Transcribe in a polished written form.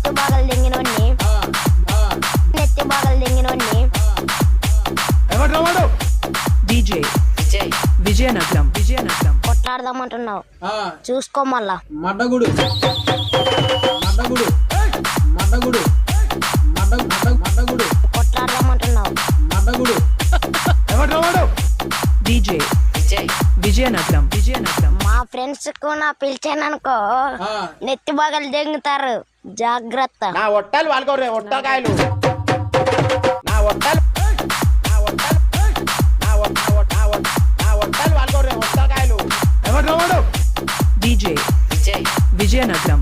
నెత్తి బాగలు దింగినోడిని నెత్తి బాగలు దింగినోడిని డీజే విజయనగరం కొట్లాడదామంటున్నావు చూసుకో మళ్ళా మడ్డగుడు మడ్డగుడు మడ్డగుడు మడ్డగుడు కొట్లాడదామంటున్నావు మడ్డగుడు డీజే విజయనగరం మా ఫ్రెండ్స్ కు నా పిలిచాననుకో నెత్తి బాగలు దింగుతారు జాగ్రత్త. నా ఒట్టాలు వాళ్ళకోరే ఒట్టకాయలు నా ఒట్టాలు వాళ్ళకోరే ఒట్టకాయలు డీజే విజయనగరం